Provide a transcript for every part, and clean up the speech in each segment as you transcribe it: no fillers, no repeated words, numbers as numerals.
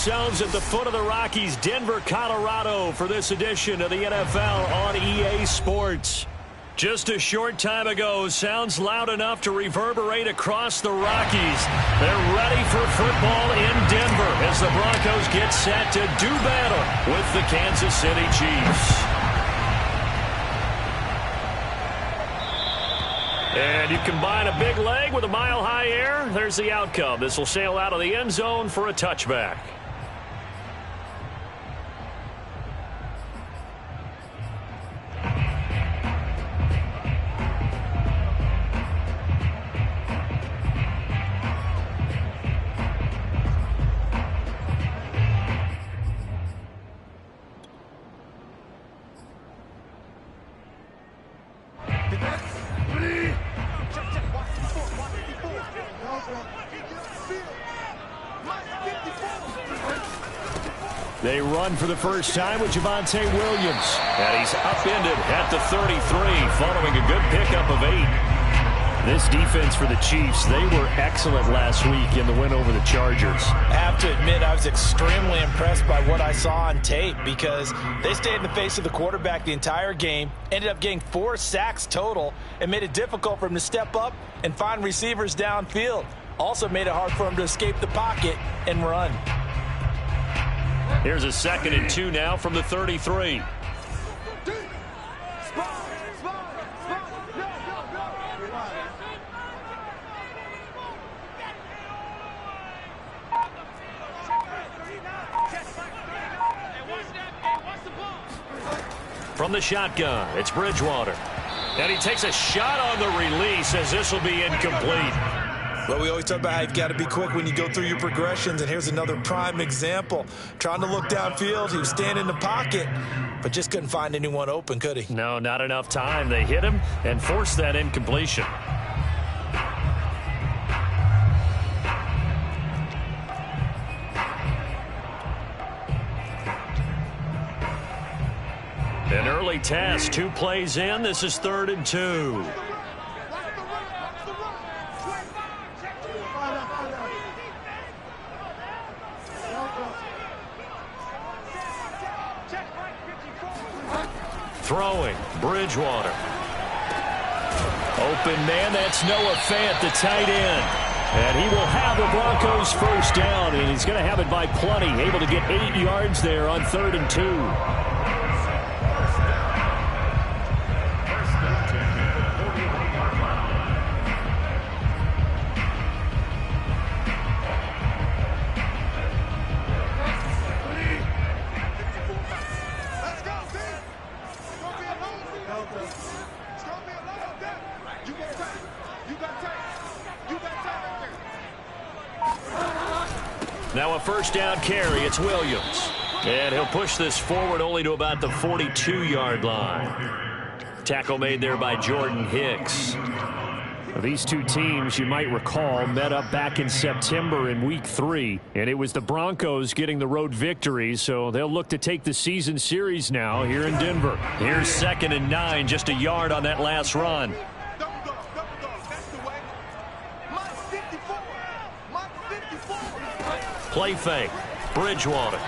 ourselves at the foot of the Rockies, Denver, Colorado, for this edition of the NFL on EA Sports. Just a short time ago, sounds loud enough to reverberate across the Rockies. They're ready for football in Denver as the Broncos get set to do battle with the Kansas City Chiefs. And you combine a big leg with a mile-high air, there's the outcome. This will sail out of the end zone for a touchback. They run for the first time with Javonte Williams. And he's upended at the 33 following a good pickup of 8. This defense for the Chiefs, they were excellent last week in the win over the Chargers. I have to admit, I was extremely impressed by what I saw on tape because they stayed in the face of the quarterback the entire game, ended up getting 4 sacks total, and made it difficult for him to step up and find receivers downfield. Also made it hard for him to escape the pocket and run. Here's a 2nd and 2 now from the 33. From the shotgun, it's Bridgewater. And he takes a shot on the release as this will be incomplete. But we always talk about how you've got to be quick when you go through your progressions, and here's another prime example. Trying to look downfield, he was standing in the pocket, but just couldn't find anyone open, could he? No, not enough time. They hit him and forced that incompletion. An early test, 2 plays in. This is 3rd and 2. Throwing, Bridgewater. Open man, that's Noah Fant, the tight end. And he will have the Broncos first down, and he's going to have it by plenty. Able to get 8 yards there on 3rd and 2. Now a first down carry, it's Williams. And he'll push this forward only to about the 42-yard line. Tackle made there by Jordan Hicks. These two teams, you might recall, met up back in September in Week 3. And it was the Broncos getting the road victory, so they'll look to take the season series now here in Denver. Here's 2nd and 9, just a yard on that last run. Play fake, Bridgewater.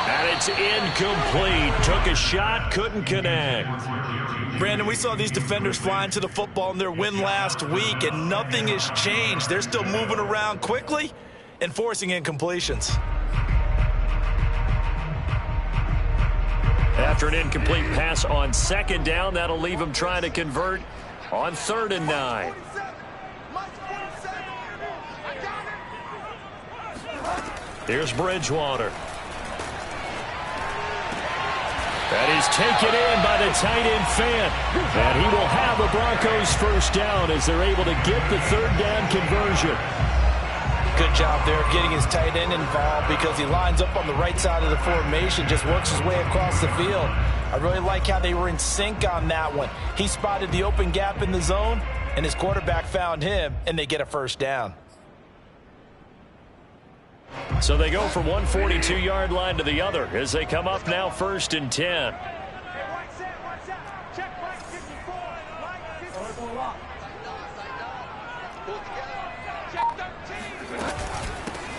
And it's incomplete. Took a shot, couldn't connect. Brandon, we saw these defenders flying to the football in their win last week, and nothing has changed. They're still moving around quickly and forcing incompletions. After an incomplete pass on 2nd down, that'll leave him trying to convert on 3rd and 9. Here's Bridgewater. That is taken in by the tight end Fant. And he will have the Broncos first down as they're able to get the 3rd down conversion. Good job there getting his tight end involved because he lines up on the right side of the formation, just works his way across the field. I really like how they were in sync on that one. He spotted the open gap in the zone, and his quarterback found him, and they get a first down. So they go from one 42-yard line to the other as they come up now 1st and 10.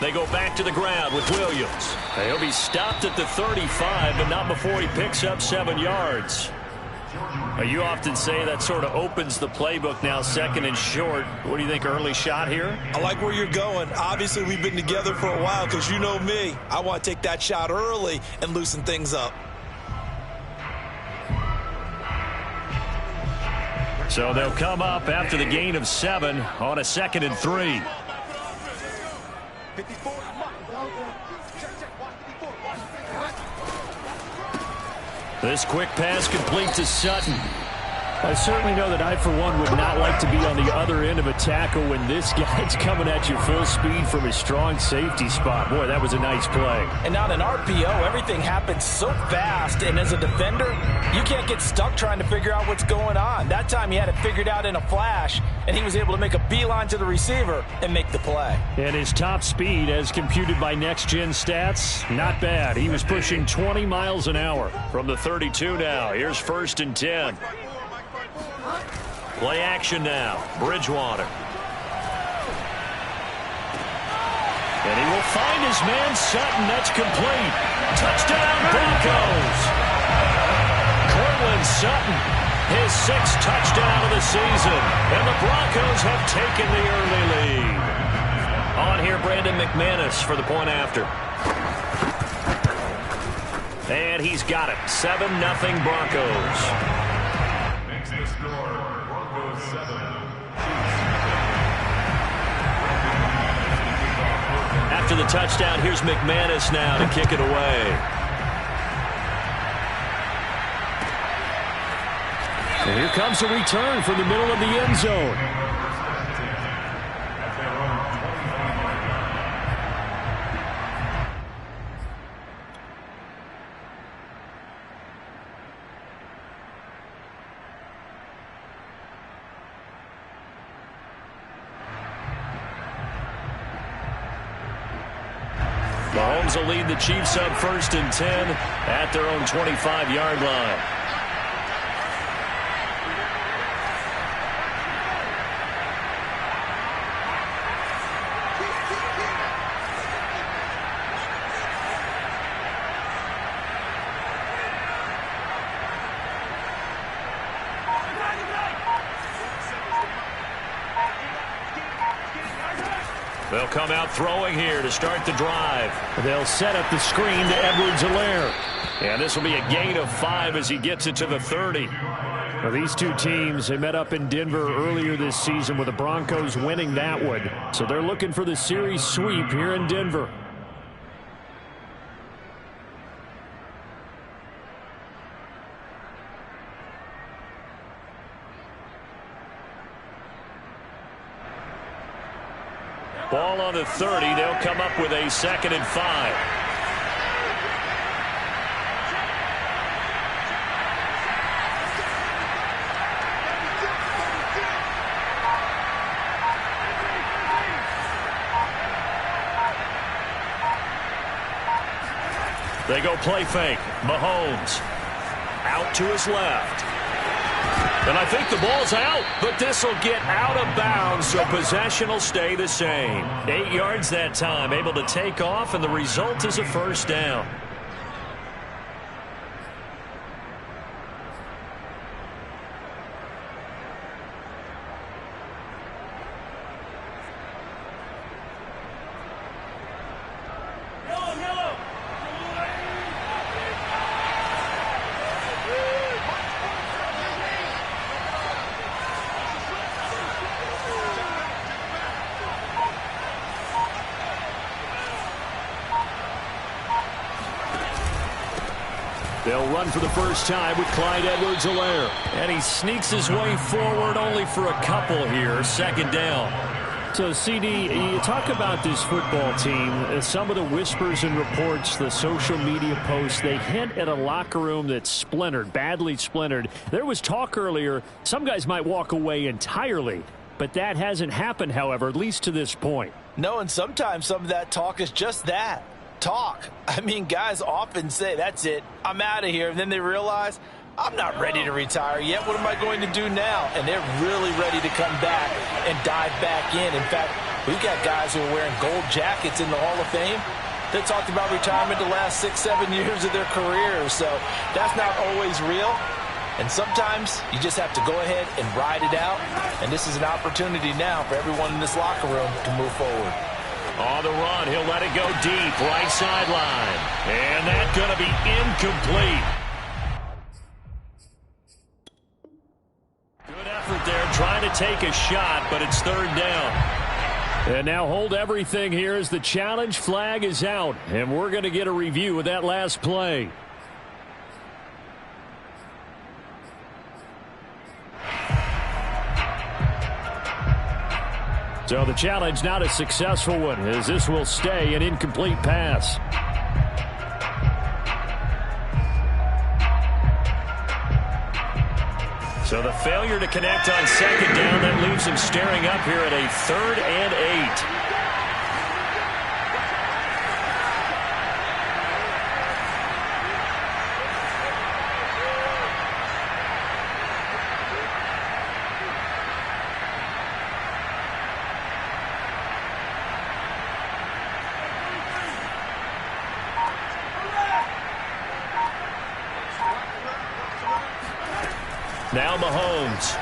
They go back to the ground with Williams. He'll be stopped at the 35, but not before he picks up 7 yards. You often say that sort of opens the playbook now, 2nd and short. What do you think, early shot here? I like where you're going. Obviously, we've been together for a while because you know me. I want to take that shot early and loosen things up. So they'll come up after the gain of 7 on a 2nd and 3. This quick pass complete to Sutton. I certainly know that I, for one, would not like to be on the other end of a tackle when this guy's coming at you full speed from his strong safety spot. Boy, that was a nice play. And on an RPO, everything happens so fast, and as a defender, you can't get stuck trying to figure out what's going on. That time he had it figured out in a flash, and he was able to make a beeline to the receiver and make the play. And his top speed, as computed by Next Gen Stats, not bad. He was pushing 20 miles an hour. From the 32 now, here's 1st and 10. Play action now. Bridgewater. And he will find his man Sutton. That's complete. Touchdown Broncos. Cortland Sutton, his 6th touchdown of the season. And the Broncos have taken the early lead. On here, Brandon McManus for the point after. And he's got it. 7-0 Broncos. After the touchdown, here's McManus now to kick it away. And here comes a return from the middle of the end zone. Mahomes will lead the Chiefs up 1st and 10 at their own 25-yard line. They'll come out throwing here to start the drive. They'll set up the screen to Edwards-Helaire. And this will be a gain of 5 as he gets it to the 30. Now, these two teams, they met up in Denver earlier this season with the Broncos winning that one. So they're looking for the series sweep here in Denver. Ball on the 30. They'll come up with a 2nd and 5. They go play fake. Mahomes out to his left. And I think the ball's out, but this will get out of bounds, so possession will stay the same. 8 yards that time, able to take off, and the result is a 1st down. They'll run for the first time with Clyde Edwards-Helaire. And he sneaks his way forward only for a couple here. 2nd down. So, CD, you talk about this football team. Some of the whispers and reports, the social media posts, they hint at a locker room that's splintered, badly splintered. There was talk earlier, some guys might walk away entirely. But that hasn't happened, however, at least to this point. No, and sometimes some of that talk is just that. Talk. I mean, guys often say, that's it, I'm out of here. And then they realize, I'm not ready to retire yet. What am I going to do now? And they're really ready to come back and dive back in. In fact, We've got guys who are wearing gold jackets in the Hall of Fame. They talked about retirement the last 6-7 years of their careers, so that's not always real. And sometimes you just have to go ahead and ride it out. And this is an opportunity now for everyone in this locker room to move forward. On the run, he'll let it go deep, right sideline. And that's going to be incomplete. Good effort there, trying to take a shot, but it's third down. And now hold everything here as the challenge flag is out. And we're going to get a review of that last play. So the challenge not a successful one, as this will stay an incomplete pass. So the failure to connect on second down, that leaves him staring up here at a 3rd and 8. Now Mahomes.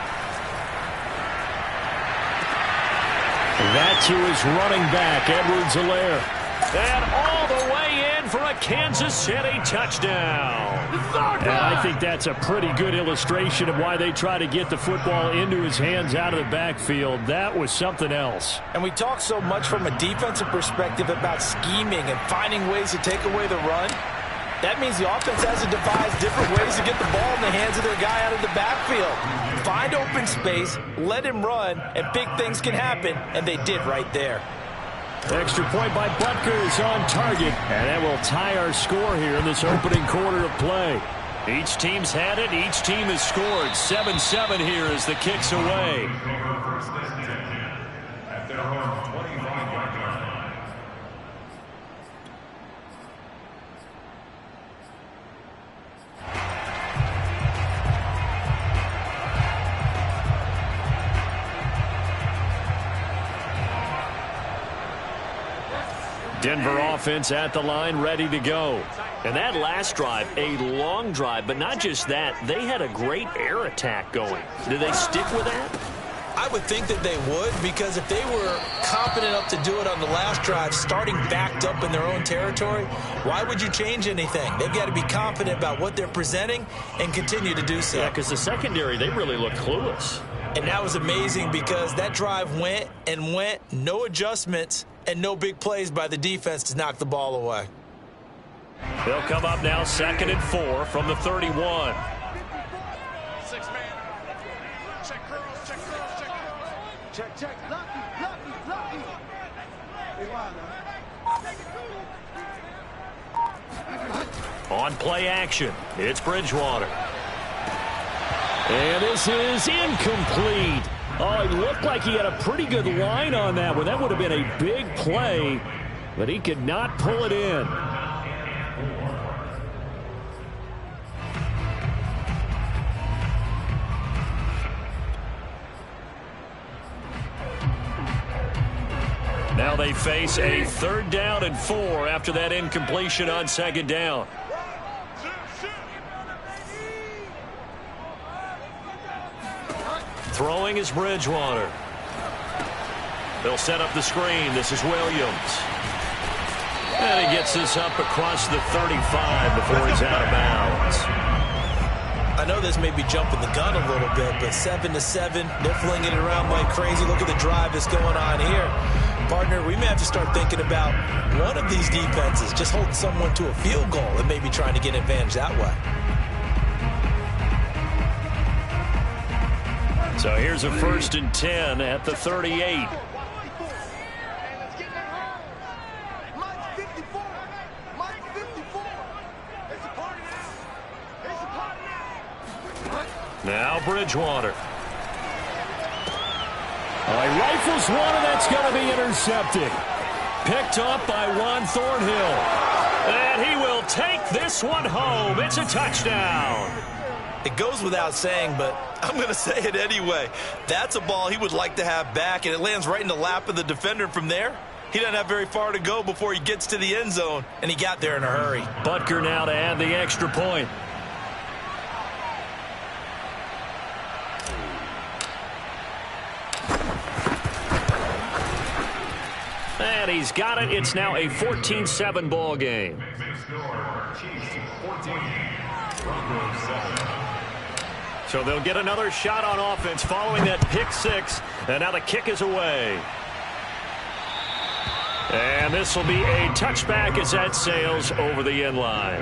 That to his running back, Edwards-Helaire. And all the way in for a Kansas City touchdown. And I think that's a pretty good illustration of why they try to get the football into his hands out of the backfield. That was something else. And we talk so much from a defensive perspective about scheming and finding ways to take away the run. That means the offense has to devise different ways to get the ball in the hands of their guy out of the backfield. Find open space, let him run, and big things can happen, and they did right there. Extra point by Butker is on target, and that will tie our score here in this opening quarter of play. Each team's had it, each team has scored. 7-7 here as the kick's away. Denver offense at the line, ready to go. And that last drive, a long drive, but not just that, they had a great air attack going. Do they stick with that? I would think that they would, because if they were confident enough to do it on the last drive, starting backed up in their own territory, why would you change anything? They've got to be confident about what they're presenting and continue to do so. Yeah, because the secondary, they really looked clueless. And that was amazing because that drive went and went, no adjustments, and no big plays by the defense to knock the ball away. They'll come up now 2nd and 4 from the 31. 6-man. Check curls, check curls, check curls. Check. Lucky. Hey, On play action, it's Bridgewater. And this is incomplete. Oh, it looked like he had a pretty good line on that one. That would have been a big play, but he could not pull it in. Now they face a 3rd down and 4 after that incompletion on 2nd down. Throwing is Bridgewater. They'll set up the screen. This is Williams. And he gets this up across the 35 before he's out of bounds. I know this may be jumping the gun a little bit, but 7-7, they're flinging it around like crazy. Look at the drive that's going on here. Partner, we may have to start thinking about one of these defenses just holding someone to a field goal and maybe trying to get an advantage that way. So here's a 1st and 10 at the 38. Now Bridgewater. He rifles one, and that's going to be intercepted. Picked up by Juan Thornhill. And he will take this one home. It's a touchdown. It goes without saying, but I'm going to say it anyway. That's a ball he would like to have back, and it lands right in the lap of the defender. From there, he doesn't have very far to go before he gets to the end zone, and he got there in a hurry. Butker now to add the extra point. And he's got it. It's now a 14-7 ball game. So they'll get another shot on offense following that pick six. And now the kick is away. And this will be a touchback as that sails over the end line.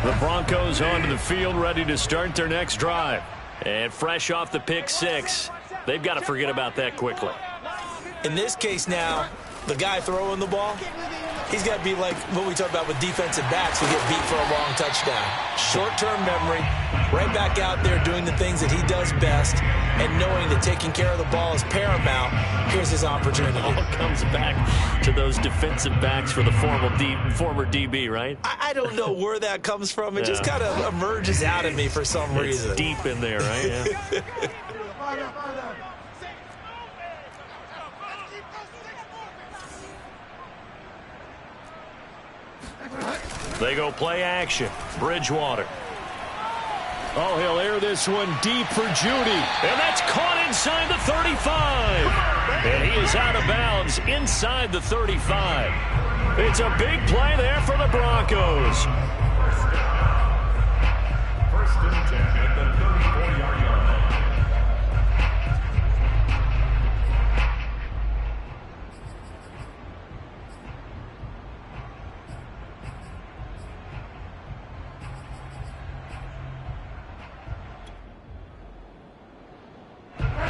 The Broncos onto the field, ready to start their next drive. And fresh off the pick six, they've got to forget about that quickly. In this case now, the guy throwing the ball, he's got to be like what we talk about with defensive backs who get beat for a long touchdown. Short-term memory, right back out there doing the things that he does best, and knowing that taking care of the ball is paramount. Here's his opportunity. It all comes back to those defensive backs for the former DB, right? I don't know where that comes from. It just kind of emerges out of me for some reason. It's deep in there, right? Yeah. They go play action. Bridgewater. Oh, he'll air this one deep for Judy. And that's caught inside the 35. And he is out of bounds inside the 35. It's a big play there for the Broncos. First and 10 at the 34-yard line.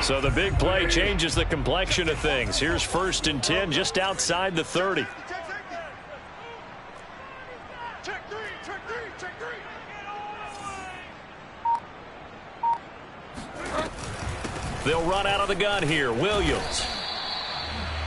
So the big play changes the complexion of things. Here's first and 10 just outside the 30. Check three. They'll run out of the gun here. Williams.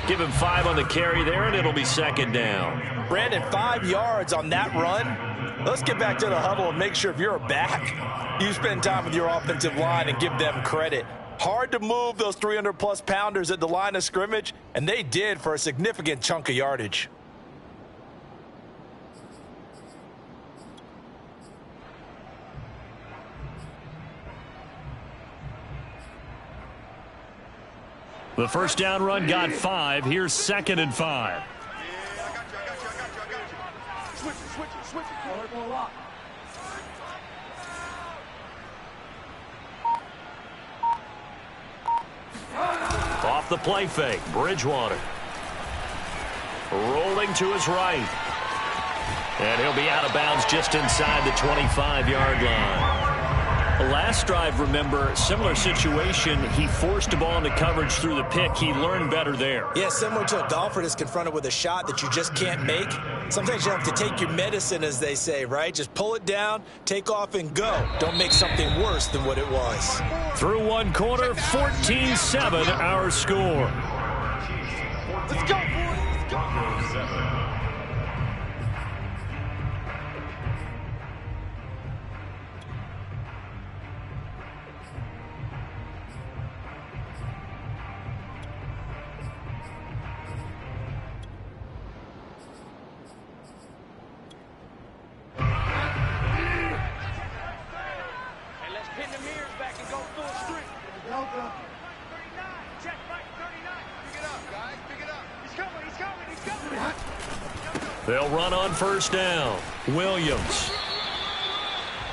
Give him 5 on the carry there, and it'll be second down. Brandon, 5 yards on that run. Let's get back to the huddle and make sure if you're a back, you spend time with your offensive line and give them credit. Hard to move those 300-plus pounders at the line of scrimmage, and they did for a significant chunk of yardage. The first down run got 5. Here's second and 5. I got you. Switch it. Off the play fake, Bridgewater. Rolling to his right. And he'll be out of bounds just inside the 25-yard line. Last drive, remember, similar situation. He forced a ball into coverage through the pick. He learned better there. Yeah, similar to a golfer that's confronted with a shot that you just can't make. Sometimes you have to take your medicine, as they say, right? Just pull it down, take off, and go. Don't make something worse than what it was. Through one quarter, 14-7 our score. Let's go, boys. Let's go. They'll run on first down. Williams.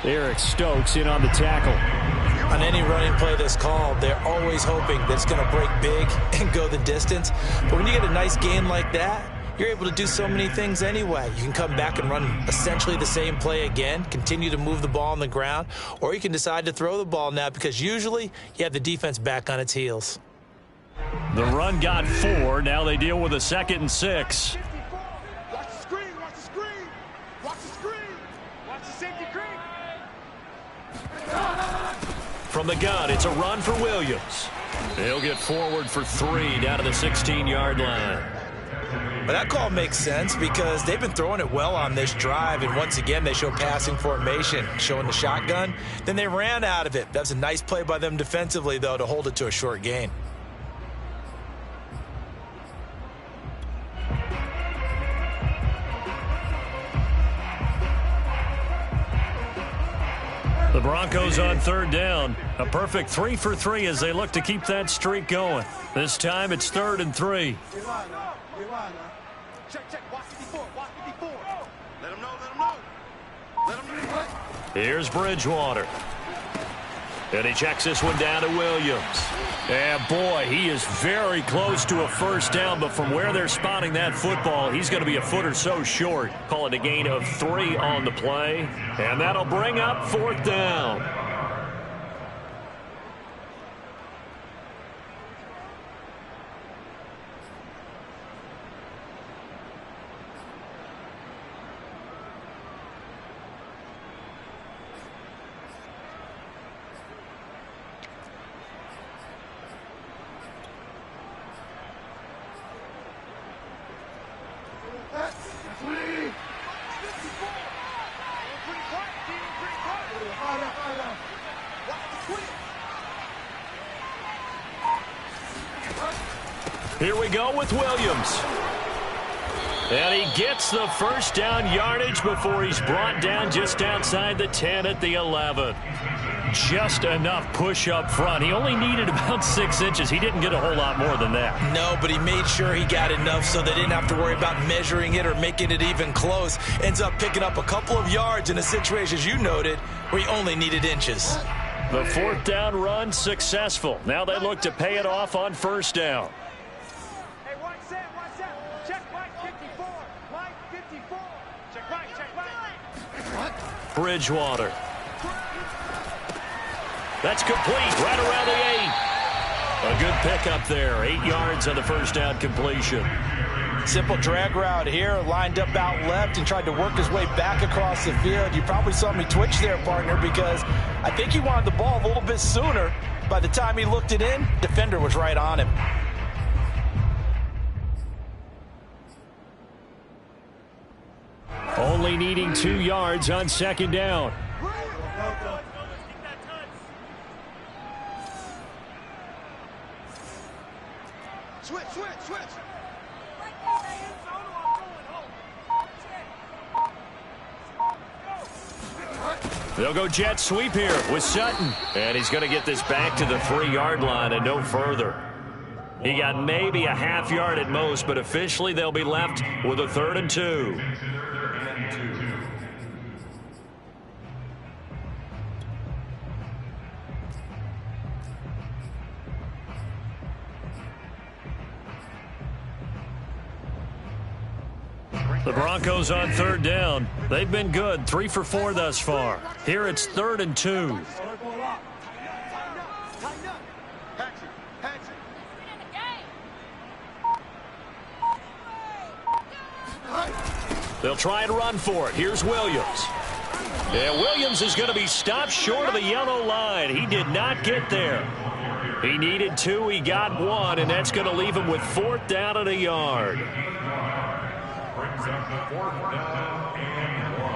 Eric Stokes in on the tackle. On any running play that's called, they're always hoping that it's going to break big and go the distance. But when you get a nice game like that, you're able to do so many things anyway. You can come back and run essentially the same play again, continue to move the ball on the ground, or you can decide to throw the ball now because usually you have the defense back on its heels. The run got 4. Now they deal with a 2nd and 6. From the gun, it's a run for Williams. He'll get forward for 3 down to the 16-yard line. But that call makes sense because they've been throwing it well on this drive, and once again they show passing formation, showing the shotgun. Then they ran out of it. That's a nice play by them defensively, though, to hold it to a short gain. The Broncos on 3rd down. A perfect 3 for 3 as they look to keep that streak going. This time it's 3rd and 3. Check. Watch 54. Let him know. Here's Bridgewater. And he checks this one down to Williams. And boy, he is very close to a first down, but from where they're spotting that football, he's going to be a foot or so short. Call it a gain of 3 on the play. And that'll bring up 4th down. Here we go with Williams. And he gets the first down yardage before he's brought down just outside the 10 at the 11. Just enough push up front. He only needed about 6 inches. He didn't get a whole lot more than that. No, but he made sure he got enough so they didn't have to worry about measuring it or making it even close. Ends up picking up a couple of yards in a situation, as you noted, where he only needed inches. The 4th down run successful. Now they look to pay it off on 1st down. Hey, watch that. Check right 54. Right 54. Check right. Bridgewater. That's complete right around the 8. A good pickup there. 8 yards on the first down completion. Simple drag route here, lined up out left and tried to work his way back across the field. You probably saw me twitch there, partner, because I think he wanted the ball a little bit sooner. By the time he looked it in, defender was right on him. Only needing 2 yards on 2nd down. Switch. They'll go jet sweep here with Sutton. And he's going to get this back to the 3-yard line and no further. He got maybe a half yard at most, but officially they'll be left with a 3rd and 2. The Broncos on 3rd down. They've been good, 3 for 4 thus far. Here it's 3rd and 2. They'll try and run for it. Here's Williams. Yeah, Williams is going to be stopped short of the yellow line. He did not get there. He needed 2. He got 1, and that's going to leave him with 4th down and a yard. Brings up the 4th down and 1.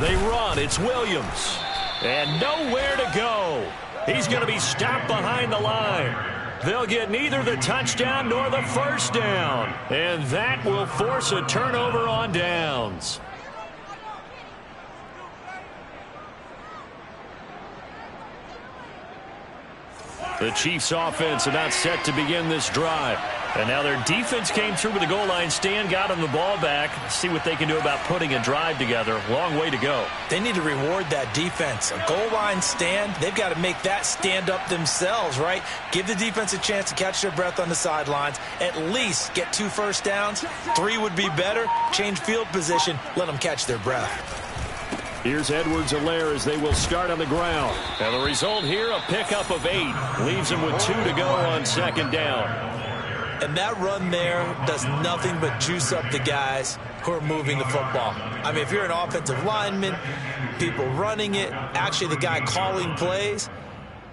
They run. It's Williams. And nowhere to go. He's going to be stopped behind the line. They'll get neither the touchdown nor the first down. And that will force a turnover on downs. The Chiefs offense about set to begin this drive. And now their defense came through with the goal line stand, got them the ball back. See what they can do about putting a drive together. Long way to go. They need to reward that defense. A goal line stand, they've got to make that stand up themselves, right? Give the defense a chance to catch their breath on the sidelines. At least get 2 first downs. 3 would be better. Change field position. Let them catch their breath. Here's Edwards-Helaire as they will start on the ground. And the result here, a pickup of 8. Leaves them with 2 to go on second down. And that run there does nothing but juice up the guys who are moving the football. I mean, if you're an offensive lineman, people running it, actually the guy calling plays,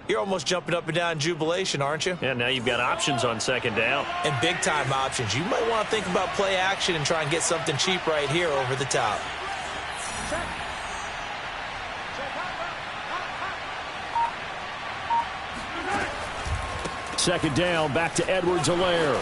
you're almost jumping up and down in jubilation, aren't you? Yeah, now you've got options on second down. And big-time options. You might want to think about play action and try and get something cheap right here over the top. Second down, back to Edwards-Helaire.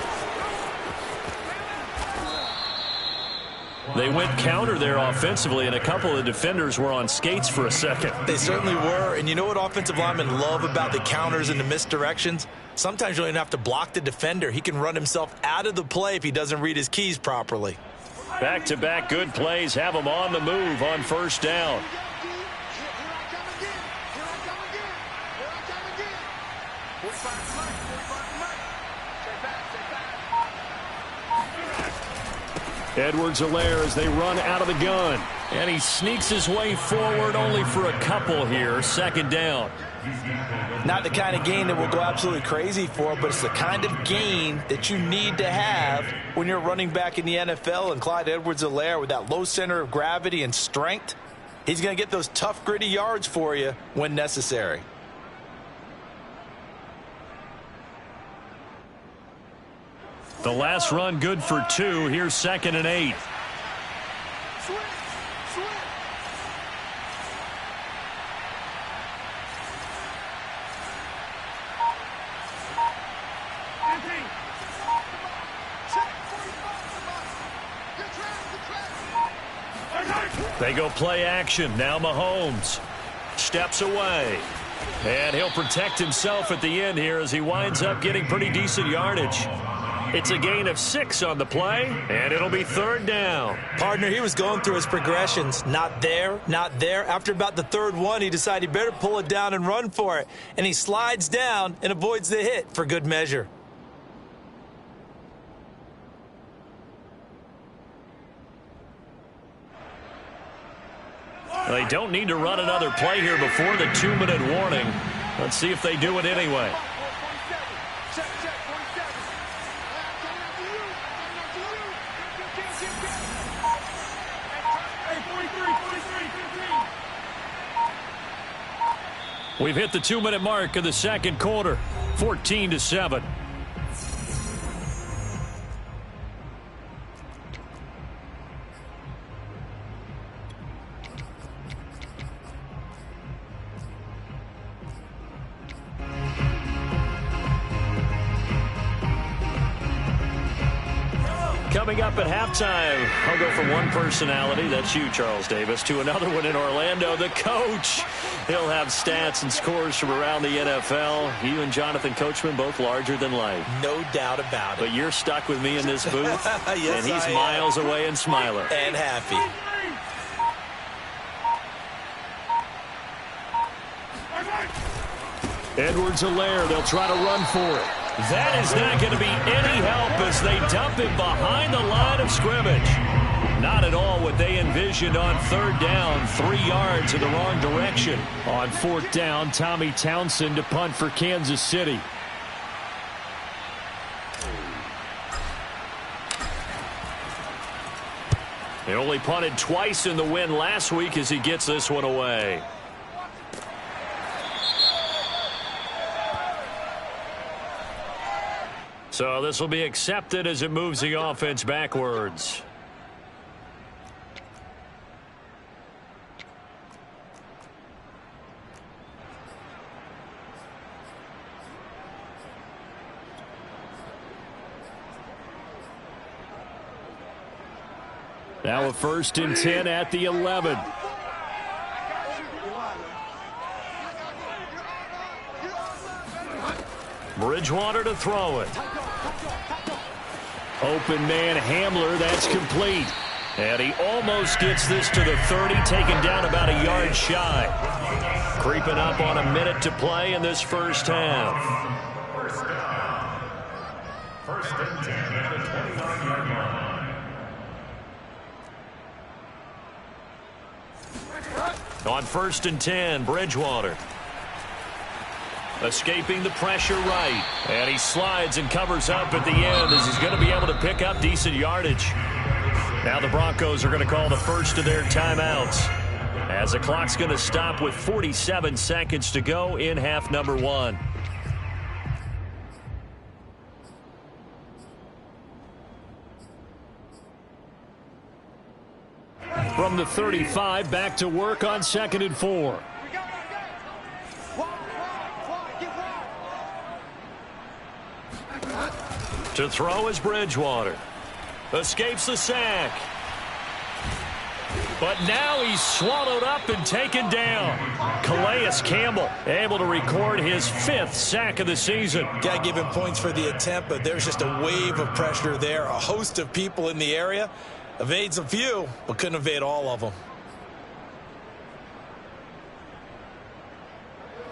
They went counter there offensively, and a couple of defenders were on skates for a second. They certainly were, and you know what offensive linemen love about the counters and the misdirections? Sometimes you don't even have to block the defender. He can run himself out of the play if he doesn't read his keys properly. Back-to-back good plays have them on the move on first down. Edwards-Helaire as they run out of the gun. And he sneaks his way forward only for a couple here. Second down. Not the kind of gain that we'll go absolutely crazy for, but it's the kind of gain that you need to have when you're running back in the NFL. And Clyde Edwards-Helaire, with that low center of gravity and strength, he's going to get those tough, gritty yards for you when necessary. The last run good for 2. Here's second and 8. They go play action. Now Mahomes steps away. And he'll protect himself at the end here as he winds up getting pretty decent yardage. It's a gain of 6 on the play, and it'll be third down. Partner, he was going through his progressions. Not there, not there. After about the third one, he decided he better pull it down and run for it. And he slides down and avoids the hit for good measure. They don't need to run another play here before the 2-minute warning. Let's see if they do it anyway. We've hit the 2-minute mark of the second quarter, 14-7. Coming up at halftime, I'll go from one personality, that's you, Charles Davis, to another one in Orlando, the coach. He'll have stats and scores from around the NFL. You and Jonathan Coachman, both larger than life. No doubt about it. But you're stuck with me in this booth, yes, and he's miles away and smiling. And happy. Edwards-Helaire, they'll try to run for it. That is not going to be any help as they dump him behind the line of scrimmage. Not at all what they envisioned on third down. 3 yards in the wrong direction. On fourth down, Tommy Townsend to punt for Kansas City. He only punted twice in the win last week as he gets this one away. So this will be accepted as it moves the offense backwards. Now a 1st and 10 at the 11. Bridgewater to throw it. Open man Hamler, that's complete. And he almost gets this to the 30, taken down about a yard shy. Creeping up on a minute to play in this first half. First and 10 at the 29-yard line. On first and 10, Bridgewater. Escaping the pressure right. And he slides and covers up at the end as he's going to be able to pick up decent yardage. Now the Broncos are going to call the first of their timeouts, as the clock's going to stop with 47 seconds to go in half number 1. From the 35, back to work on 2nd and 4. To throw is Bridgewater. Escapes the sack. But now he's swallowed up and taken down. Calais Campbell able to record his 5th sack of the season. Got to give him points for the attempt, but there's just a wave of pressure there. A host of people in the area. Evades a few, but couldn't evade all of them.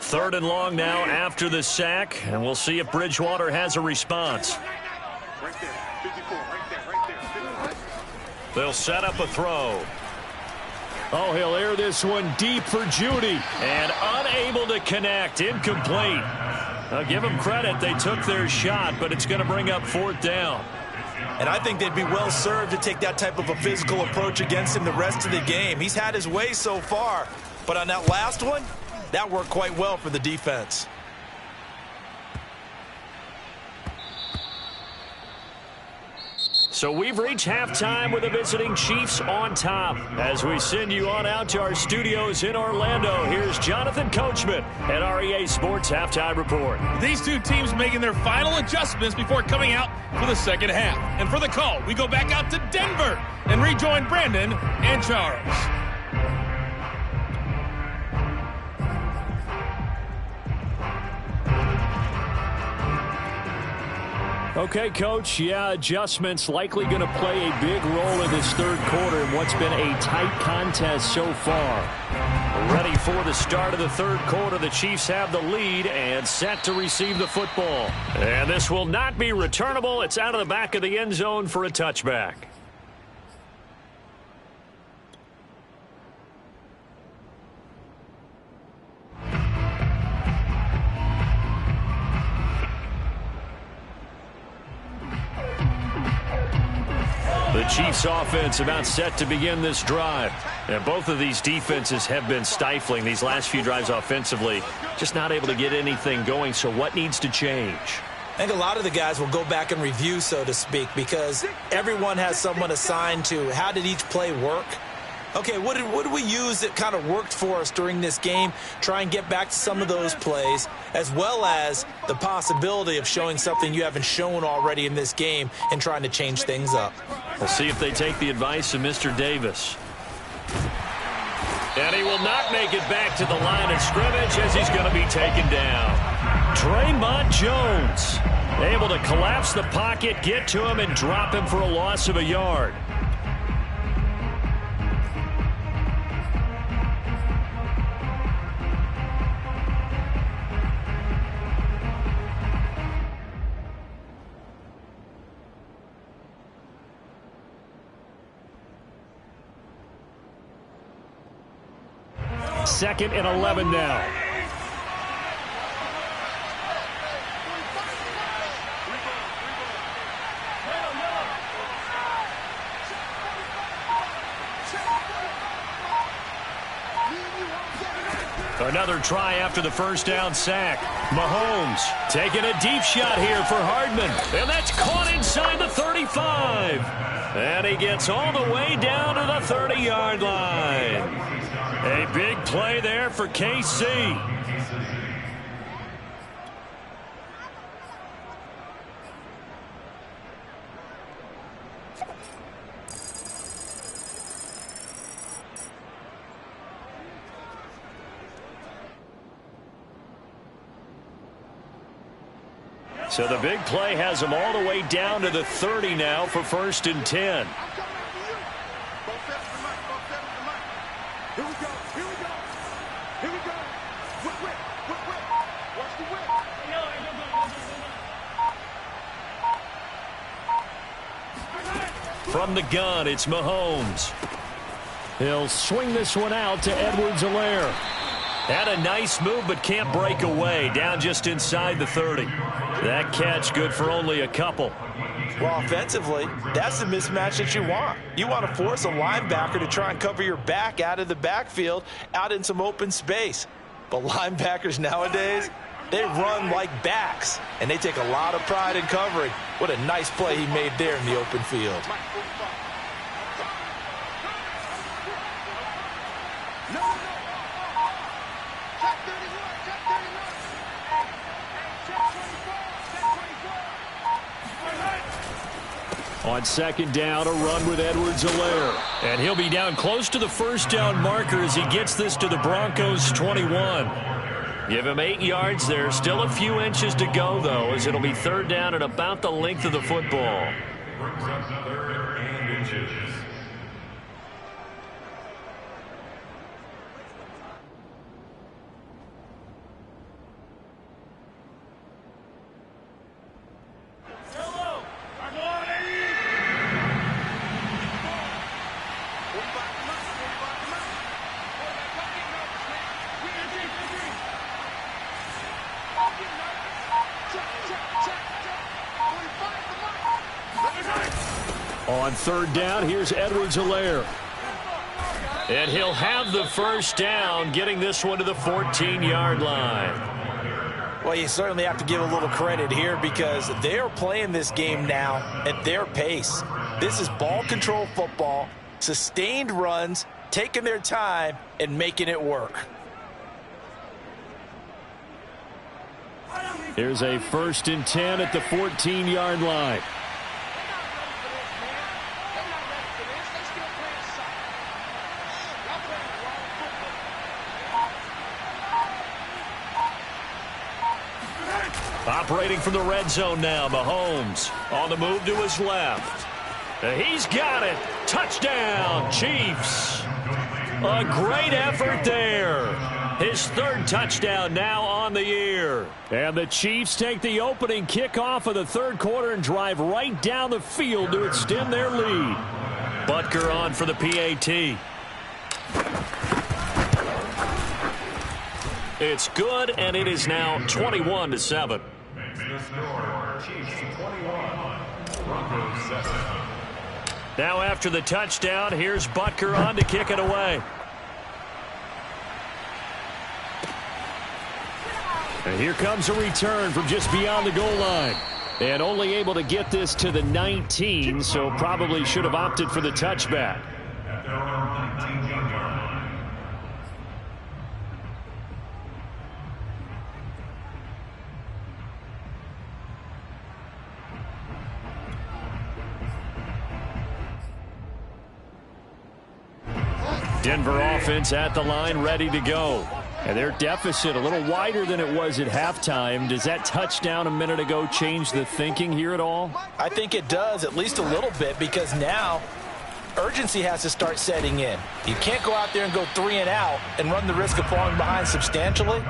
3rd and long now after the sack, and we'll see if Bridgewater has a response. Right there, 54, right there. They'll set up a throw. Oh, he'll air this one deep for Judy, and unable to connect. Incomplete. I'll give them credit. They took their shot, but it's going to bring up 4th down. And I think they'd be well served to take that type of a physical approach against him the rest of the game. He's had his way so far, but on that last one, that worked quite well for the defense. So we've reached halftime with the visiting Chiefs on top. As we send you on out to our studios in Orlando, here's Jonathan Coachman at our EA Sports Halftime Report. These two teams making their final adjustments before coming out for the second half. And for the call, we go back out to Denver and rejoin Brandon and Charles. Okay, Coach, adjustments likely going to play a big role in this 3rd quarter in what's been a tight contest so far. Ready for the start of the 3rd quarter. The Chiefs have the lead and set to receive the football. And this will not be returnable. It's out of the back of the end zone for a touchback. The Chiefs offense about set to begin this drive. And both of these defenses have been stifling these last few drives offensively. Just not able to get anything going. So what needs to change? I think a lot of the guys will go back and review, so to speak, because everyone has someone assigned to how did each play work. Okay, what did we use that kind of worked for us during this game? Try and get back to some of those plays, as well as the possibility of showing something you haven't shown already in this game and trying to change things up. We'll see if they take the advice of Mr. Davis. And he will not make it back to the line of scrimmage as he's going to be taken down. Draymond Jones able to collapse the pocket, get to him, and drop him for a loss of a yard. Second and 11 now. Another try after the first down sack. Mahomes taking a deep shot here for Hardman. And that's caught inside the 35. And he gets all the way down to the 30-yard line. A big play there for KC. So the big play has them all the way down to the 30 now for 1st and 10. From the gun, it's Mahomes. He'll swing this one out to Edwards-Helaire. Had a nice move, but can't break away. Down just inside the 30. That catch good for only a couple. Well, offensively, that's the mismatch that you want. You want to force a linebacker to try and cover your back out of the backfield, out in some open space. But linebackers nowadays, they run like backs, and they take a lot of pride in covering. What a nice play he made there in the open field. On 2nd down, a run with Edwards-Helaire. And he'll be down close to the 1st down marker as he gets this to the Broncos 21. Give him 8 yards there. Still a few inches to go, though, as it'll be 3rd down and about the length of the football. Brings up 3rd and inches. On 3rd down, here's Edwards-Helaire. And he'll have the 1st down, getting this one to the 14-yard line. Well, you certainly have to give a little credit here because they are playing this game now at their pace. This is ball control football, sustained runs, taking their time, and making it work. Here's a 1st and 10 at the 14-yard line. Operating from the red zone now, Mahomes on the move to his left. He's got it. Touchdown, Chiefs. A great effort there. His 3rd touchdown now on the year. And the Chiefs take the opening kickoff of the 3rd quarter and drive right down the field to extend their lead. Butker on for the PAT. It's good, and it is now 21-7. The score, Chiefs 21, Broncos 7. Now after the touchdown, here's Butker on to kick it away. And here comes a return from just beyond the goal line. And only able to get this to the 19, so probably should have opted for the touchback. At their own 19-yard line. Denver offense at the line, ready to go. And their deficit a little wider than it was at halftime. Does that touchdown a minute ago change the thinking here at all? I think it does, at least a little bit, because now urgency has to start setting in. You can't go out there and go 3 and out and run the risk of falling behind substantially,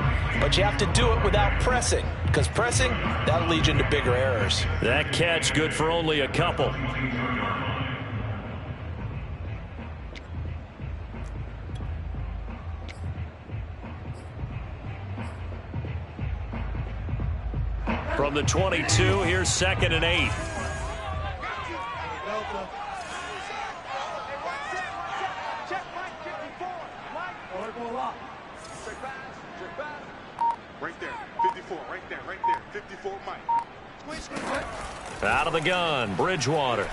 but you have to do it without pressing, because pressing, that'll lead you into bigger errors. That catch good for only a couple. From the 22, here's 2nd and 8. Right there, 54, right there, 54, Mike. Out of the gun, Bridgewater.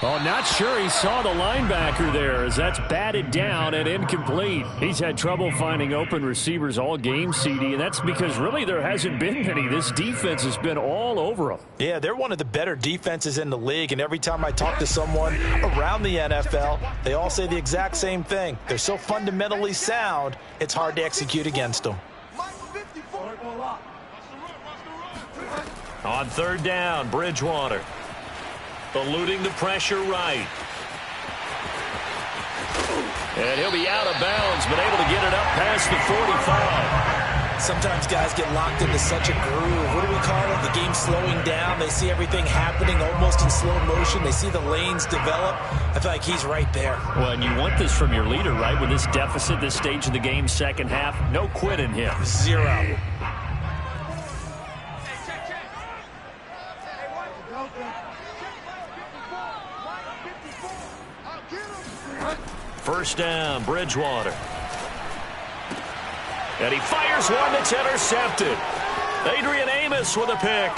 Oh, not sure he saw the linebacker there as that's batted down and incomplete. He's had trouble finding open receivers all game, CD, and that's because really there hasn't been many. This defense has been all over them. Yeah, they're one of the better defenses in the league, and every time I talk to someone around the NFL, they all say the exact same thing. They're so fundamentally sound, it's hard to execute against them. On third down, Bridgewater. Eluding the pressure right. And he'll be out of bounds, but able to get it up past the 45. Sometimes guys get locked into such a groove. What do we call it? The game slowing down. They see everything happening almost in slow motion. They see the lanes develop. I feel like he's right there. Well, and you want this from your leader, right? With this deficit, this stage of the game, second half, no quit in him. Zero. First down, Bridgewater. And he fires one that's intercepted. Adrian Amos with a pick.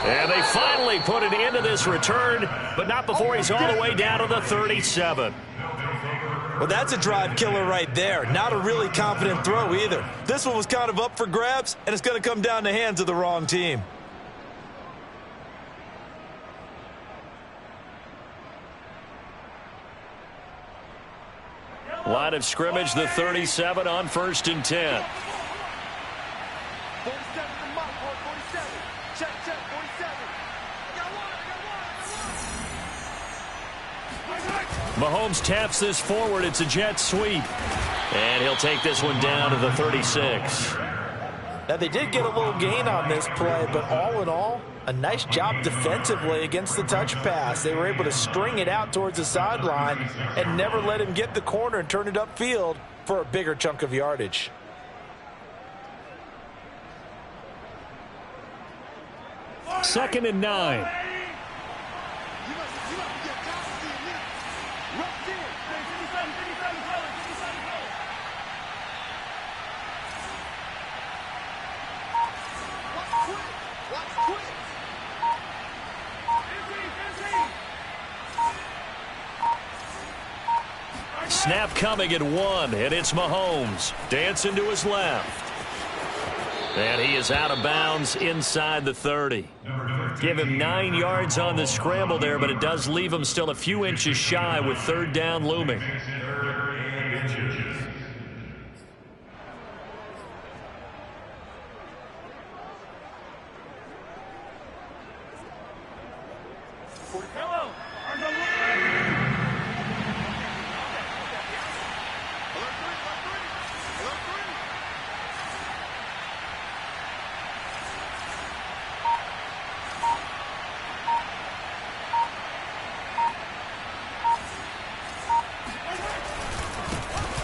And they finally put it into this return, but not before he's all the way down to the 37. Well, that's a drive killer right there. Not a really confident throw either. This one was kind of up for grabs, and it's going to come down the hands of the wrong team. Line of scrimmage, the 37 on 1st and 10. 47 to Mike, 47. Check, 47. I got one. Mahomes taps this forward. It's a jet sweep. And he'll take this one down to the 36. Now, they did get a little gain on this play, but all in all, a nice job defensively against the touch pass. They were able to string it out towards the sideline and never let him get the corner and turn it upfield for a bigger chunk of yardage. Second and 9. Snap coming at 1, and it's Mahomes dancing to his left. And he is out of bounds inside the 30. Give him 9 yards on the scramble there, but it does leave him still a few inches shy with third down looming.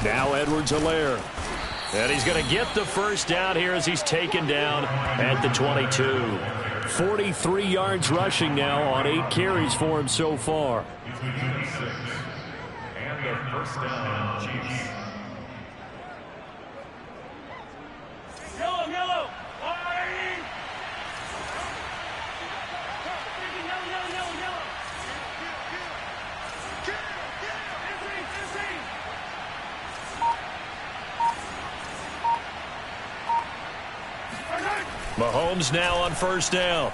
Now Edwards-Helaire. And he's going to get the first down here as he's taken down at the 22. 43 yards rushing now on 8 carries for him so far. And a first down, Chiefs. Yellow. Mahomes now on first down.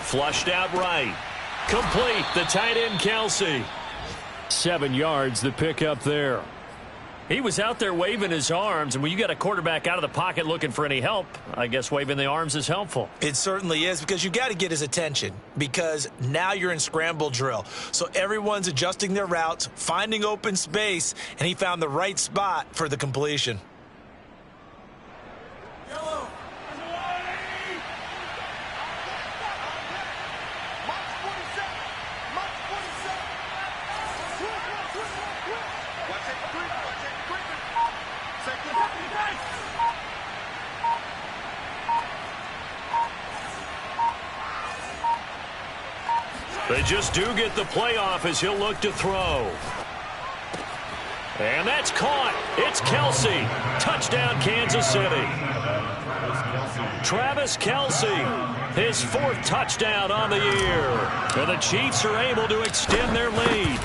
Flushed out right. Complete. The tight end, Kelsey. 7 yards, the pickup there. He was out there waving his arms, and when you got a quarterback out of the pocket looking for any help, I guess waving the arms is helpful. It certainly is, because you got to get his attention, because now you're in scramble drill. So everyone's adjusting their routes, finding open space, and he found the right spot for the completion. They just do get the playoff as he'll look to throw. And that's caught. It's Kelsey. Touchdown, Kansas City. Travis Kelsey, his 4th touchdown on the year. And the Chiefs are able to extend their lead.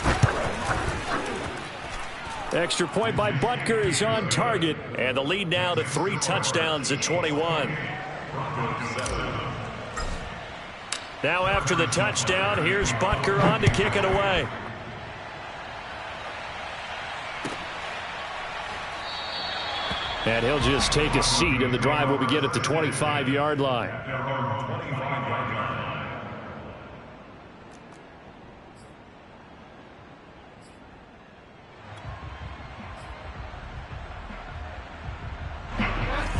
Extra point by Butker is on target. And the lead now to 3 touchdowns at 21. Now after the touchdown, here's Butker on to kick it away. And he'll just take a seat, and the drive will begin at the 25-yard line.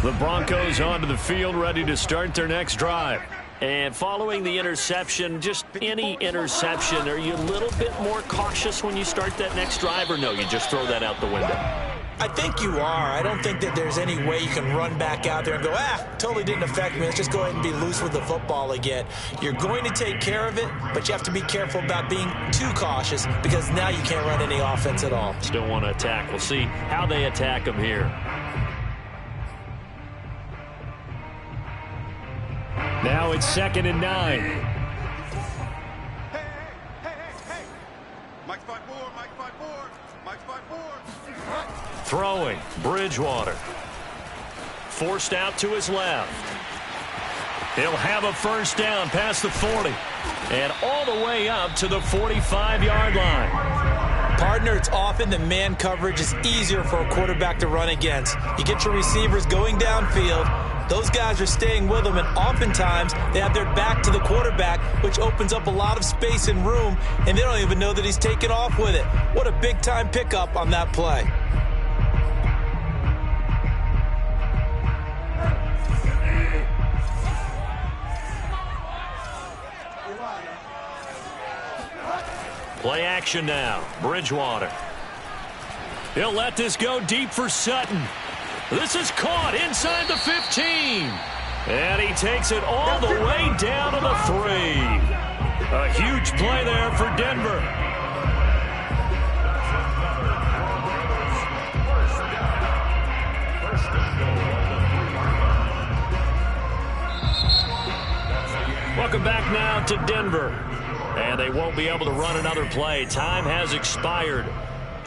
The Broncos onto the field, ready to start their next drive. And following the interception, just any interception, are you a little bit more cautious when you start that next drive, or no, you just throw that out the window? I think you are. I don't think that there's any way you can run back out there and go, totally didn't affect me. Let's just go ahead and be loose with the football again. You're going to take care of it, but you have to be careful about being too cautious because now you can't run any offense at all. Still want to attack. We'll see how they attack them here. Now it's 2nd and 9. Hey. Mike's 5-4, Mike's 5-4, Mike's 5-4. Throwing, Bridgewater. Forced out to his left. He'll have a first down past the 40. And all the way up to the 45-yard line. Partner, it's often that man coverage is easier for a quarterback to run against. You get your receivers going downfield. Those guys are staying with them, and oftentimes they have their back to the quarterback, which opens up a lot of space and room, and they don't even know that he's taken off with it. What a big-time pickup on that play. Play action now. Bridgewater. He'll let this go deep for Sutton. This is caught inside the 15. And he takes it all the way down to the 3. A huge play there for Denver. Welcome back now to Denver. And they won't be able to run another play. Time has expired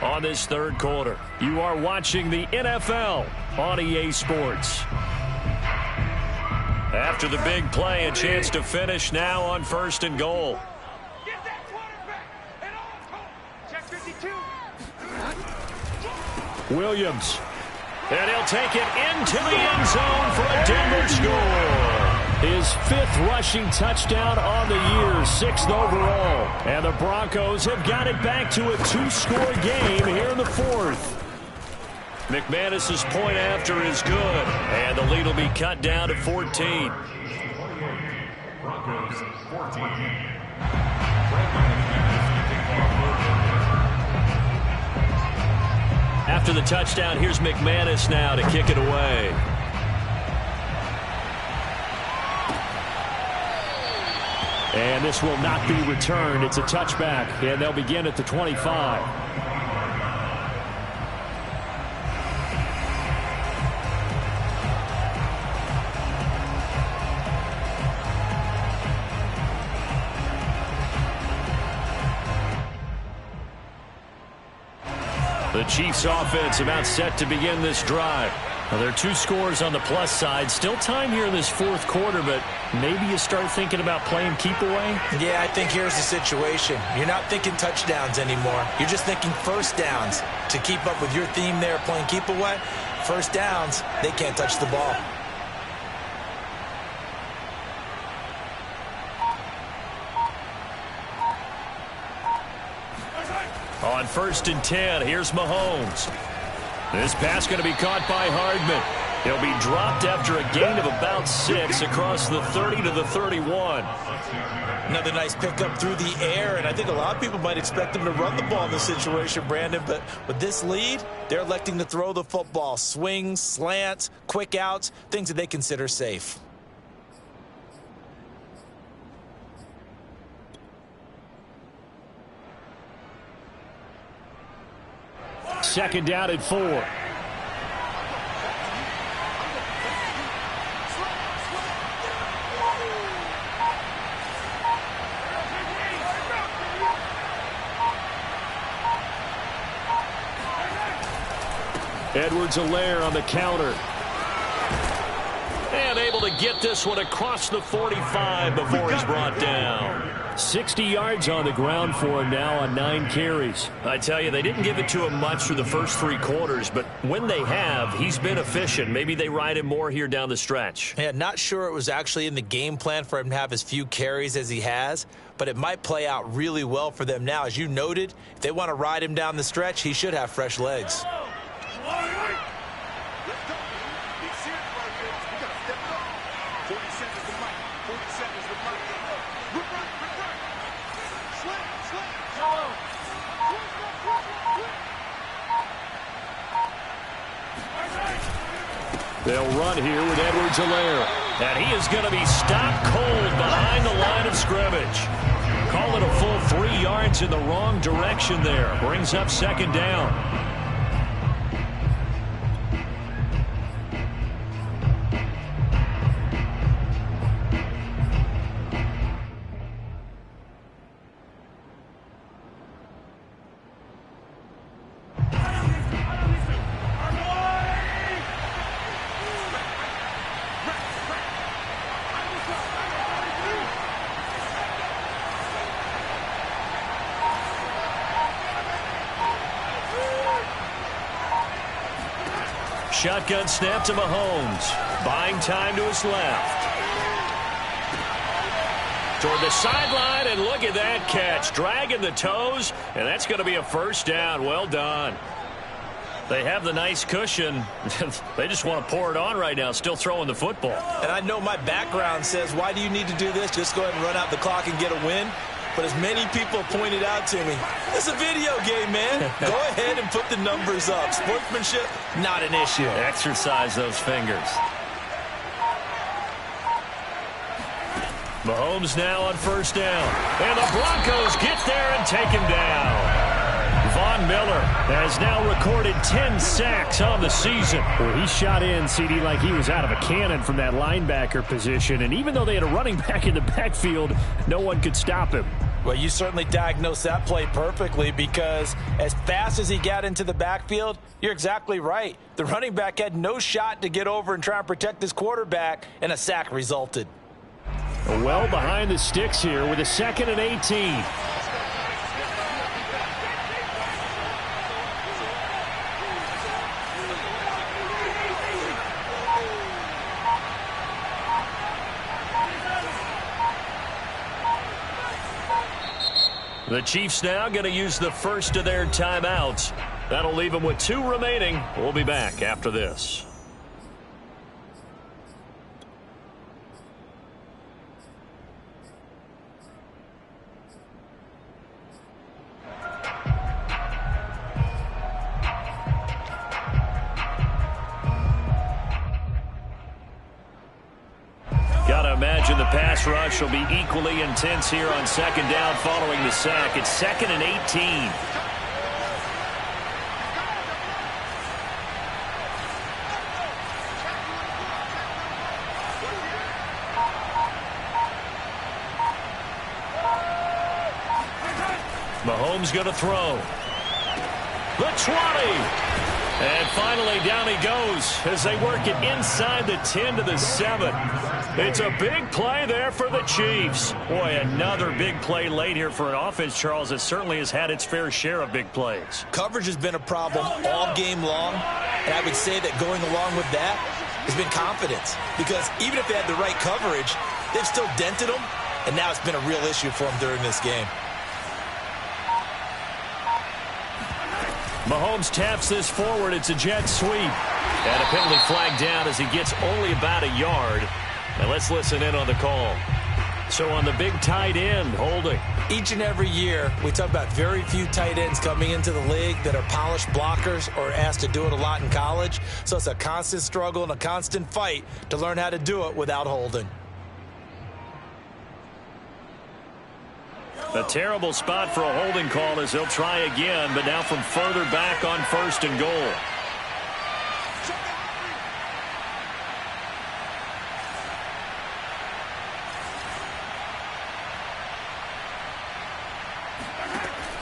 on this third quarter. You are watching the NFL on EA Sports. After the big play, a chance to finish now on 1st and goal. Get that quarterback and all. Check 52. Williams. And he'll take it into the end zone for a Denver score. His 5th rushing touchdown on the year, 6th overall. And the Broncos have got it back to a 2-score game here in the 4th. McManus's point after is good. And the lead will be cut down to 14. Broncos 14. After the touchdown, here's McManus now to kick it away. And this will not be returned. It's a touchback, and they'll begin at the 25. The Chiefs offense about set to begin this drive. Well, there are 2 scores on the plus side. Still time here in this 4th quarter, but maybe you start thinking about playing keep away? Yeah, I think here's the situation. You're not thinking touchdowns anymore. You're just thinking first downs. To keep up with your theme there, playing keep away, first downs, they can't touch the ball. On 1st and 10, here's Mahomes. This pass going to be caught by Hardman. He'll be dropped after a gain of about 6 across the 30 to the 31. Another nice pickup through the air, and I think a lot of people might expect him to run the ball in this situation, Brandon, but with this lead, they're electing to throw the football. Swings, slants, quick outs, things that they consider safe. Second down at 4. Edwards-Helaire on the counter. And able able to get this one across the 45 before he's brought down. 60 yards on the ground for him now on 9 carries. I tell you, they didn't give it to him much through the first 3 quarters, but when they have, he's been efficient. Maybe they ride him more here down the stretch. Yeah, not sure it was actually in the game plan for him to have as few carries as he has, but it might play out really well for them now. As you noted, if they want to ride him down the stretch, he should have fresh legs. They'll run here with Edwards-Helaire. And he is going to be stopped cold behind the line of scrimmage. Call it a full 3 yards in the wrong direction there. Brings up 2nd down. Shotgun snap to Mahomes. Buying time to his left. Toward the sideline, and look at that catch. Dragging the toes, and that's going to be a 1st down. Well done. They have the nice cushion. They just want to pour it on right now, still throwing the football. And I know my background says, why do you need to do this? Just go ahead and run out the clock and get a win. But as many people pointed out to me, it's a video game, man. Go ahead and put the numbers up. Sportsmanship, not an issue. Exercise those fingers. Mahomes now on 1st down. And the Broncos get there and take him down. Von Miller has now recorded 10 sacks on the season. Well, he shot in, CD, like he was out of a cannon from that linebacker position. And even though they had a running back in the backfield, no one could stop him. Well, you certainly diagnosed that play perfectly, because as fast as he got into the backfield, you're exactly right. The running back had no shot to get over and try and protect his quarterback, and a sack resulted. Well behind the sticks here with a 2nd and 18. The Chiefs now going to use the first of their timeouts. That'll leave them with 2 remaining. We'll be back after this. Gotta imagine the pass rush will be equally intense here on 2nd down following the sack. It's 2nd and 18. Mahomes going to throw. The 20. And finally, down he goes as they work it inside the 10 to the 7. It's a big play there for the Chiefs. Boy, another big play late here for an offense, Charles, that certainly has had its fair share of big plays. Coverage has been a problem all game long, and I would say that going along with that has been confidence. Because even if they had the right coverage, they've still dented them, and now it's been a real issue for them during this game. Mahomes taps this forward. It's a jet sweep. And a penalty flag down as he gets only about a yard. And let's listen in on the call. So on the big tight end, holding. Each and every year, we talk about very few tight ends coming into the league that are polished blockers or asked to do it a lot in college. So it's a constant struggle and a constant fight to learn how to do it without holding. A terrible spot for a holding call as they'll try again, but now from further back on 1st and goal.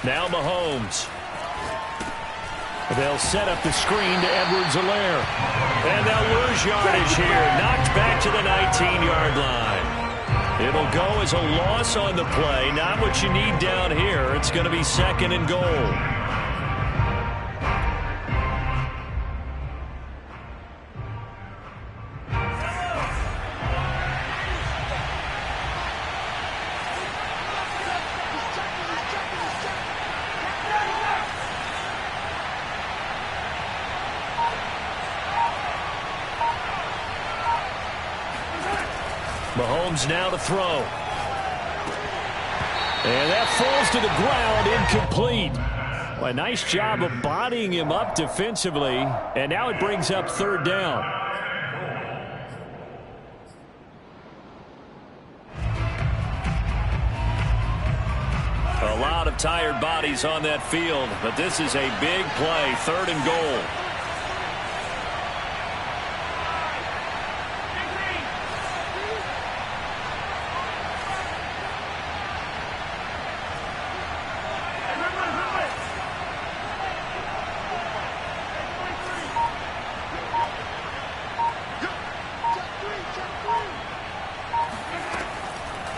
Now Mahomes. They'll set up the screen to Edwards-Helaire. And they'll lose lose yardage here. Knocked back to the 19-yard line. It'll go as a loss on the play. Not what you need down here. It's going to be 2nd and goal. Mahomes now to throw. And that falls to the ground, incomplete. A nice job of bodying him up defensively. And now it brings up 3rd down. A lot of tired bodies on that field, but this is a big play, 3rd and goal.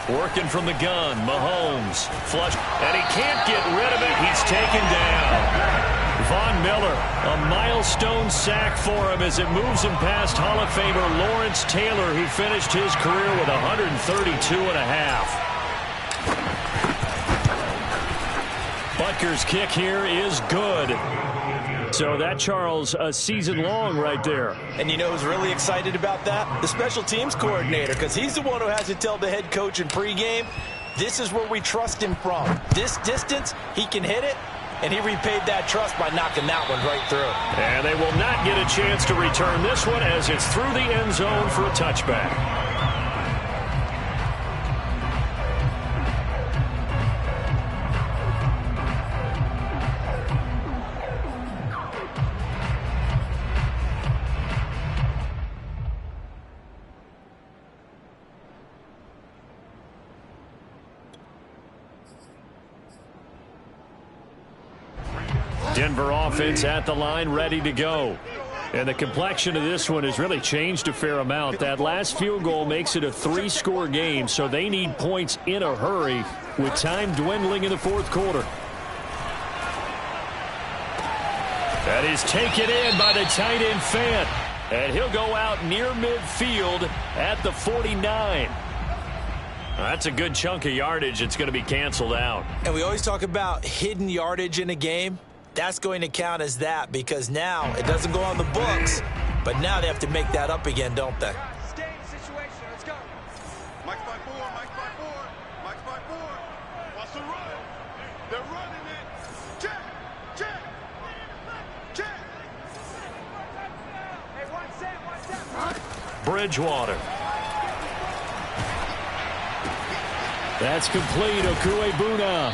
Working from the gun, Mahomes. Flush, and he can't get rid of it. He's taken down. Von Miller, a milestone sack for him as it moves him past Hall of Famer Lawrence Taylor, who finished his career with 132.5. Butker's kick here is good. So that, Charles, a season long right there. And you know who's really excited about that? The special teams coordinator, because he's the one who has to tell the head coach in pregame, this is where we trust him from. This distance, he can hit it, and he repaid that trust by knocking that one right through. And they will not get a chance to return this one as it's through the end zone for a touchback. Denver offense at the line, ready to go. And the complexion of this one has really changed a fair amount. That last field goal makes it a 3-score game, so they need points in a hurry with time dwindling in the 4th quarter. That is taken in by the tight end Fant. And he'll go out near midfield at the 49. That's a good chunk of yardage. It's going to be canceled out. And we always talk about hidden yardage in a game. That's going to count as that because now it doesn't go on the books, but now they have to make that up again, don't they? Stay in the situation. Let's go. Mike's by 4, Mike's by 4, Mike's by 4. Wants to run. They're running it. Check, check, check. Hey, one set. Bridgewater. That's complete. Okuebuna.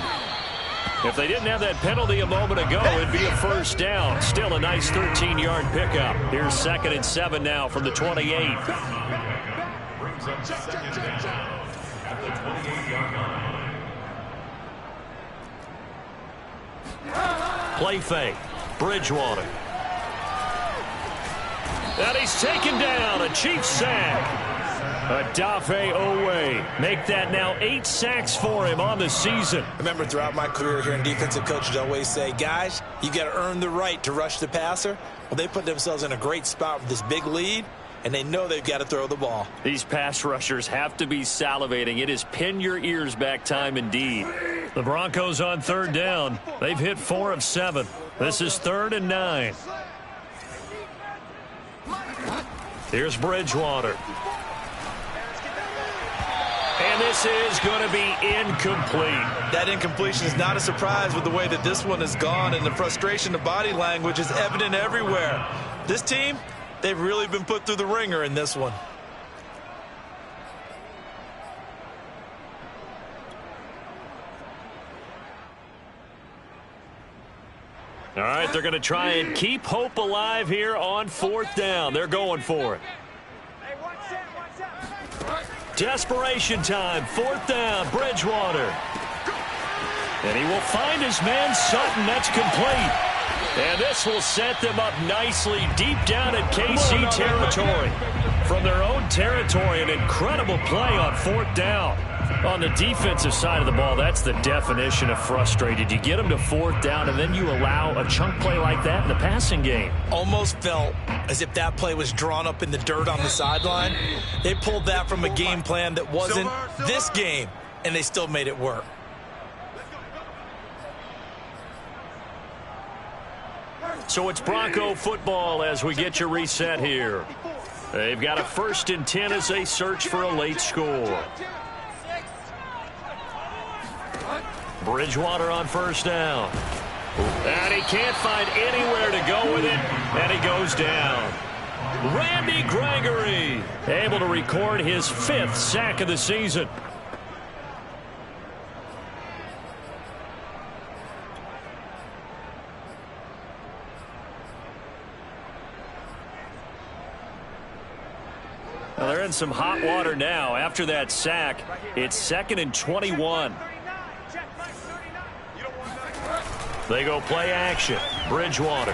If they didn't have that penalty a moment ago, it'd be a 1st down. Still a nice 13-yard pickup. Here's 2nd and 7 now from the 28. Brings up 2nd down at the 28-yard line. Play fake. Bridgewater. And he's taken down. A Chiefs sack. Odafe Owe. Make that now 8 sacks for him on the season. I remember throughout my career here in defensive coaches always say, guys, you got to earn the right to rush the passer. Well, they put themselves in a great spot with this big lead, and they know they've got to throw the ball. These pass rushers have to be salivating. It is pin your ears back time indeed. The Broncos on 3rd down. They've hit 4 of 7. This is 3rd and 9. Here's Bridgewater. And this is going to be incomplete. That incompletion is not a surprise with the way that this one has gone, and the frustration of body language is evident everywhere. This team, they've really been put through the ringer in this one. All right, they're going to try and keep hope alive here on 4th down. They're going for it. Hey, one set. Desperation time, 4th down, Bridgewater. And he will find his man Sutton. That's complete. And this will set them up nicely deep down in KC territory. From their own territory, an incredible play on 4th down. On the defensive side of the ball, that's the definition of frustrated. You get them to 4th down, and then you allow a chunk play like that in the passing game. Almost felt as if that play was drawn up in the dirt on the sideline. They pulled that from a game plan that wasn't this game, and they still made it work. So it's Bronco football as we get you reset here. They've got a 1st and 10 as they search for a late score. Bridgewater on 1st down. And he can't find anywhere to go with it, and he goes down. Randy Gregory able to record his 5th sack of the season. Well, they're in some hot water now. After that sack, it's 2nd and 21. They go play action. Bridgewater.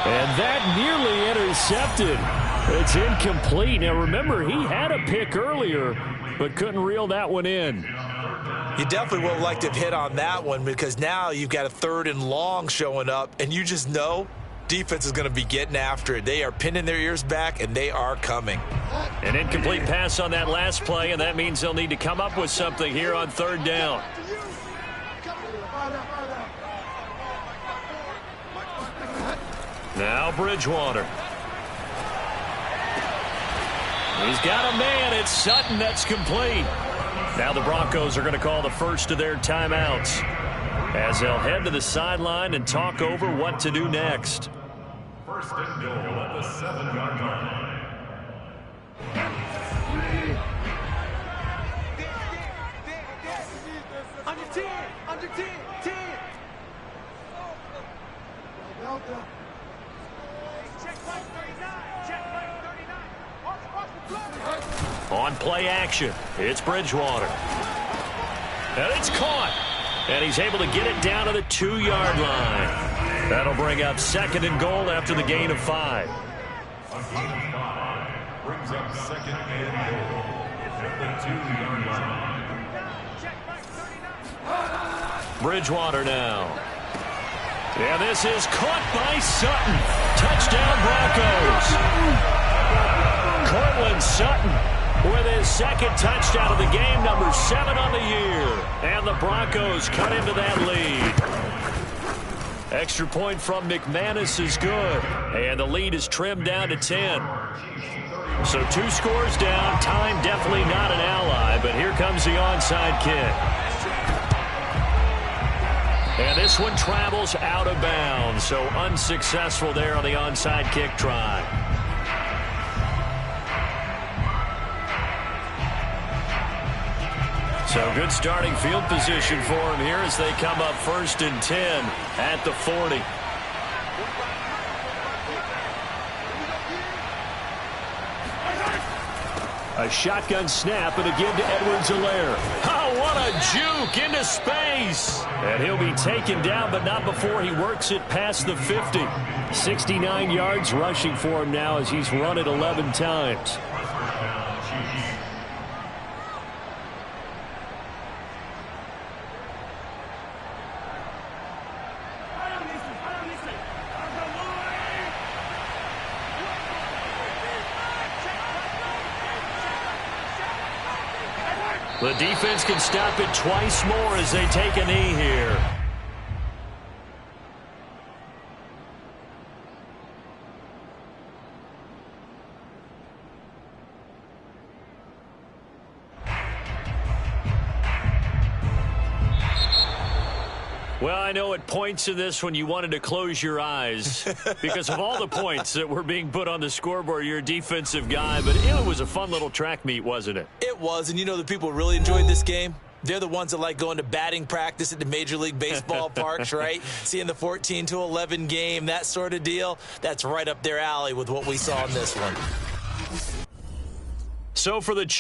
And that nearly intercepted. It's incomplete. Now, remember, he had a pick earlier, but couldn't reel that one in. You definitely would have liked to have hit on that one because now you've got a 3rd and long showing up, and you just know defense is going to be getting after it. They are pinning their ears back, and they are coming. An incomplete pass on that last play, and that means they'll need to come up with something here on 3rd down. Now Bridgewater. He's got a man. It's Sutton. That's complete. Now the Broncos are going to call the first of their timeouts as they'll head to the sideline and talk over what to do next. 1st and goal at the 7-yard line. Under 10, under 10, 10. Check right 39, check right 39. On play action, it's Bridgewater. And it's caught. And he's able to get it down to the 2-yard line. That'll bring up 2nd and goal after the gain of 5. A gain of 5 brings up 2nd and goal at the 2-yard line. Bridgewater now. And this is caught by Sutton. Touchdown Broncos. Cortland Sutton with his 2nd touchdown of the game, number 7 on the year. And the Broncos cut into that lead. Extra point from McManus is good. And the lead is trimmed down to 10. So 2 scores down. Time definitely not an ally, but here comes the onside kick. And this one travels out of bounds, so unsuccessful there on the onside kick try. So good starting field position for him here as they come up 1st and 10 at the 40. A shotgun snap and a give to Edwards-Helaire. Oh, what a juke into space. And he'll be taken down, but not before he works it past the 50. 69 yards rushing for him now as he's run it 11 times. The defense can stop it twice more as they take a knee here. Well, I know at points in this when you wanted to close your eyes because of all the points that were being put on the scoreboard. You're a defensive guy, but it was a fun little track meet, wasn't it? It was, and you know the people who really enjoyed this game? They're the ones that like going to batting practice at the Major League Baseball parks, right? Seeing the 14-11 game, that sort of deal. That's right up their alley with what we saw in this one. So for the